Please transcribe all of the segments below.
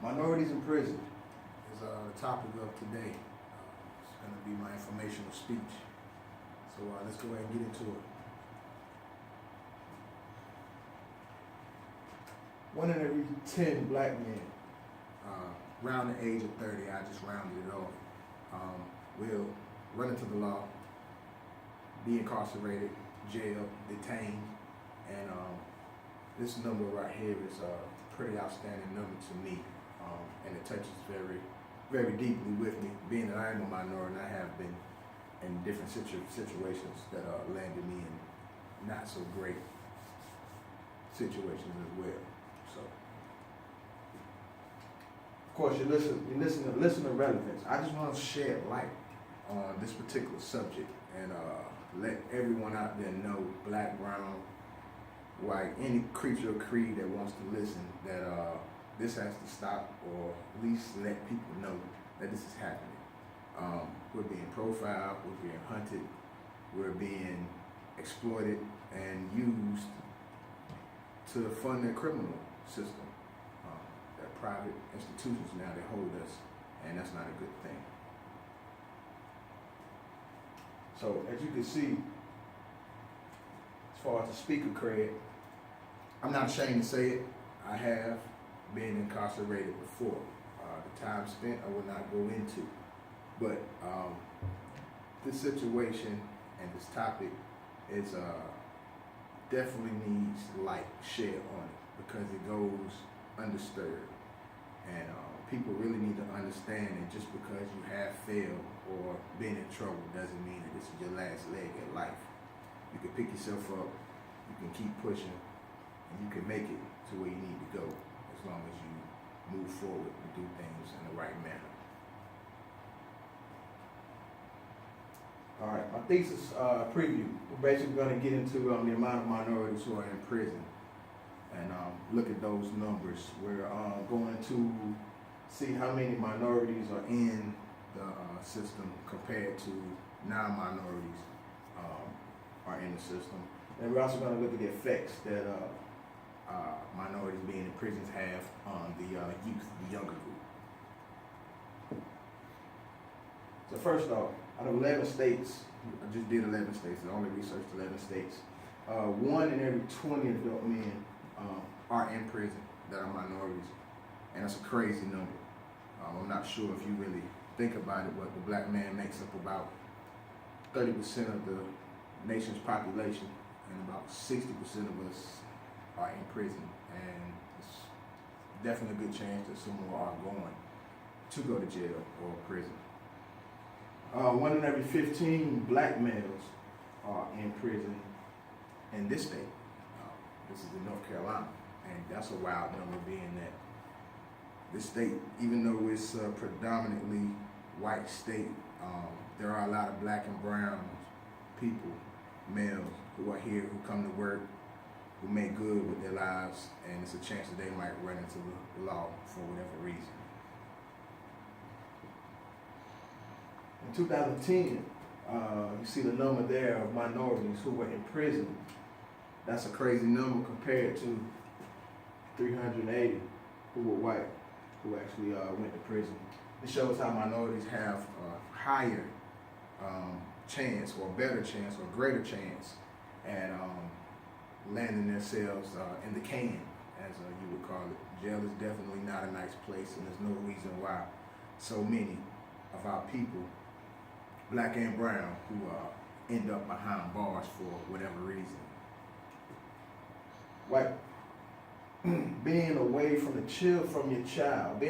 Minorities in prison is the topic of today. It's going to be my informational speech. So let's go ahead and get into it. 1 in every 10 black men, around the age of 30, I just rounded it off, will run into the law, be incarcerated, jailed, detained, and this number right here is a pretty outstanding number to me, and it touches very, very deeply with me, being that I am a minority and I have been in different situations that landed me in not so great situations as well. So, of course, you listen to relevance. I just want to shed light on this particular subject and let everyone out there know, black, brown, white, any creature or creed that wants to listen, that this has to stop, or at least let people know that this is happening. We're being profiled, we're being hunted, we're being exploited and used to fund their criminal system. They're private institutions now, they hold us, and that's not a good thing. So as you can see, as far as the speaker cred, I'm not ashamed to say it, I have been incarcerated before. The time spent I will not go into, but this situation and this topic is definitely needs light shed on it, because it goes undisturbed, and people really need to understand that just because you have failed or been in trouble doesn't mean that this is your last leg at life. You can pick yourself up, you can keep pushing, and you can make it to where you need to go, as long as you move forward and do things in the right manner. All right, my thesis preview. We're basically going to get into the amount of minorities who are in prison and look at those numbers. We're going to see how many minorities are in the system compared to non-minorities are in the system. And we're also going to look at the effects that minorities being in prisons have on the youth, the younger group. So first off, out of 11 states, I just did 11 states, I only researched 11 states, 1 in every 20 adult men are in prison that are minorities, and that's a crazy number. I'm not sure if you really think about it, but the black man makes up about 30% of the nation's population, and about 60% of us are in prison, and it's definitely a good chance that some more are going to go to jail or prison. 1 in every 15 black males are in prison in this state. This is in North Carolina, and that's a wild number, being that this state, even though it's a predominantly white state, there are a lot of black and brown people, males, who are here, who come to work, who make good with their lives, and it's a chance that they might run into the law for whatever reason. In 2010, you see the number there of minorities who were in prison. That's a crazy number compared to 380 who were white, who actually went to prison. It shows how minorities have a higher chance, or better chance, or greater chance at landing themselves in the can, as you would call it. Jail is definitely not a nice place, and there's no reason why so many of our people, black and brown, who end up behind bars for whatever reason. White, being away from your child, I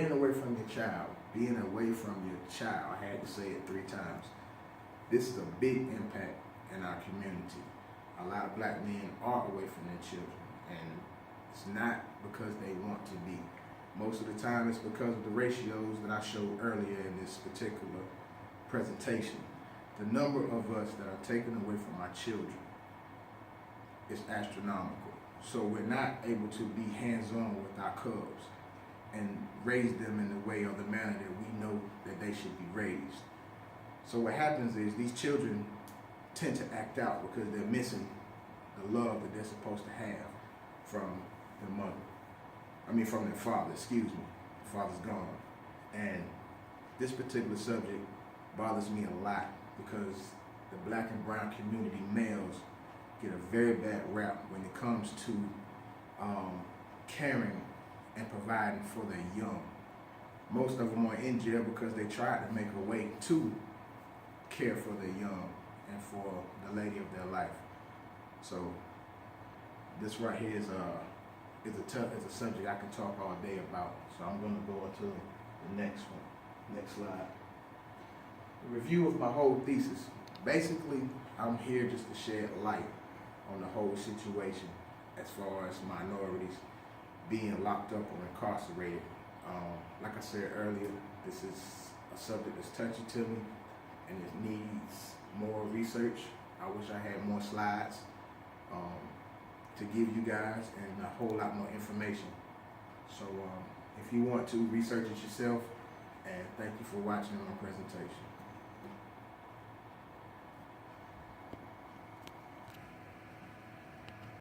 had to say it 3 times. This is a big impact in our community. A lot of black men are away from their children, and it's not because they want to be. Most of the time it's because of the ratios that I showed earlier in this particular presentation. The number of us that are taken away from our children is astronomical. So we're not able to be hands-on with our cubs and raise them in the way or the manner that we know that they should be raised. So what happens is these children tend to act out because they're missing the love that they're supposed to have from their father, the father's gone. And this particular subject bothers me a lot because the black and brown community males get a very bad rap when it comes to caring and providing for their young. Most of them are in jail because they tried to make a way to care for their young and for the lady of their life. So this right here is a subject I can talk all day about. So I'm going to go into the next one. Next slide. A review of my whole thesis. Basically, I'm here just to shed light on the whole situation as far as minorities being locked up or incarcerated. Like I said earlier, this is a subject that's touchy to me and it needs more research. I wish I had more slides to give you guys and a whole lot more information. So if you want to research it yourself, and thank you for watching my presentation.